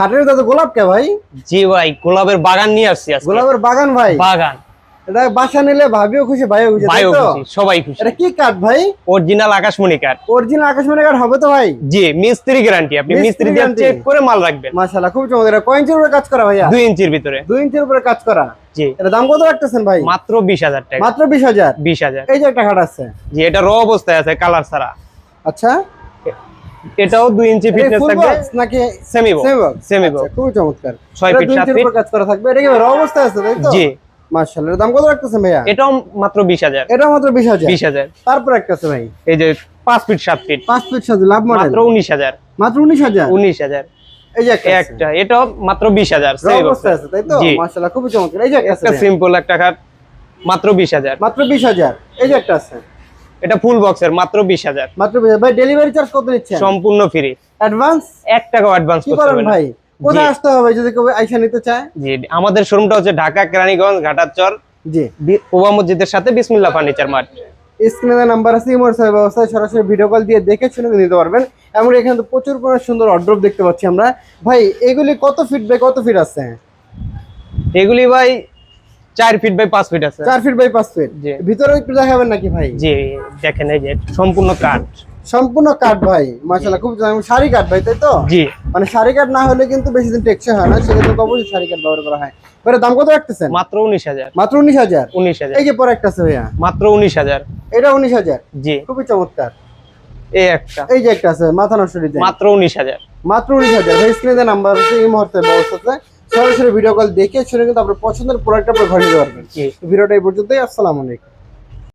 খাটের দাদা গোলাপ কে ভাই? জি ভাই, গোলাপের বাগান নিয়ে আসছি আজকে। গোলাপের বাগান ভাই? বাগান। এটা বাসা নিলে ভাবিও খুশি, ভাইও খুশি, তাই ভাইও তো? খুশি, সবাই খুশি। এটা কি কাঠ ভাই? অরিজিনাল আকাশমণি কাঠ। অরিজিনাল আকাশমণি কাঠ হবে তো ভাই? জি, মিস্ত্রি গ্যারান্টি, আপনি মিস্ত্রি দিয়ে চেক করে মাল রাখবেন। মাশাআল্লাহ, খুব চমৎকার। এটা কয় ইঞ্চির উপরে কাজ করা ভাইয়া? 2 ইঞ্চির ভিতরে। 2 ইঞ্চির উপরে কাজ করা। জি। এটা দাম কত রাখতেছেন ভাই? মাত্র 20,000 টাকা। মাত্র 20,000? 20,000। এই যে একটা খাট আছে। জি, এটা র অবস্থায় আছে, কালার ছাড়া। আচ্ছা, এটাও 2 ইঞ্চি ফিটনেস থাকবে নাকি সেমি বক্স? সেমি আচ্ছা, বক্স। খুব চমৎকার। 6 ফিট 2 7 ইঞ্চির ফিট উপরে কাজ করা থাকবে। এটা কি র অবস্থায় আছে, তাই তো? জি। মাশাআল্লাহ, এর দাম কত রাখতেছেন ভাইয়া? এটাও মাত্র 20,000। এটা মাত্র 20,000? 20,000। তারপর একটা আছে ভাই, এই যে 5 ফিট 7 ফিট 5 ফিট সাথে লাভ মডেল, মাত্র 19,000। মাত্র 19,000? 19,000। এই যে একটা একটা, এটাও মাত্র 20,000 র সেমি বক্স অবস্থায় আছে, তাই তো? জি। মাশাআল্লাহ, খুব চমৎকার। এই যে একটা আছে একটা ভাইয়া, সিম্পল একটা খাট মাত্র 20,000। মাত্র 20,000? এই যে একটা আছে, এটা ফুল বক্সের মাত্র 20,000। মাত্র 20,000। ভাই ডেলিভারি চার্জ কত নিচ্ছেন? সম্পূর্ণ ফ্রি। অ্যাডভান্স 1 টাকাও অ্যাডভান্স কি করতে করেন হবে না। ভাই? কোথায় আসতে হবে যদি কেউ আইসা নিতে চায়? জি, আমাদের শোরুমটা হচ্ছে ঢাকা কেরানীগঞ্জ ঘাটারচর, জি। ওবা মসজিদের সাথে বিসমিল্লাহ ফার্নিচার মার্ট। স্ক্রিনে নাম্বার আছে, ইমো হোয়াটসঅ্যাপ ব্যবস্থায় সরাসরি ভিডিও কল দিয়ে দেখে শুনে নিতে পারবেন। এমন এখানে তো প্রচুর পরিমাণে সুন্দর অর্ডার দেখতে পাচ্ছি আমরা। ভাই এগুলি কত ফিট বাই কত ফিট আছে? এগুলি ভাই 4 ফিট বাই 5 ফিট আছে। 4 ফিট বাই 5 ফিট। জি। ভিতরে একটু দেখাবেন নাকি ভাই? জি, দেখেন এই যে সম্পূর্ণ কাঠ। সম্পূর্ণ কাঠ ভাই, মাশাআল্লাহ, খুব সারি কাঠ ভাই, তাই তো? জি। মানে সারি কাঠ না হলে কিন্তু বেশি দিন টেকসই হয় না, সেক্ষেত্রে তো অবশ্যই সারি কাঠ ব্যবহার করা হয়। ভাই দাম কত রাখতেছেন? মাত্র 19,000। মাত্র 19,000? 19,000। এই যে পরে একটা আছে ভাইয়া, মাত্র 19,000। এটা 19,000? জি। খুবই চমৎকার। এই একটা এই যে একটা আছে মাথা নষ্ট ডিজাইন, মাত্র 19,000। মাত্র 19,000। ভাই স্ক্রিনে নাম্বার আছে, এই মুহূর্তে ব্যবস্থাতে সরাসরি ভিডিও কল দেখে শুনে কিন্তু আপনার পছন্দের প্রোডাক্ট আপনি ঘরে নিতে পারবেন। জি। ভিডিওটা এই পর্যন্তই। আসসালামু আলাইকুম।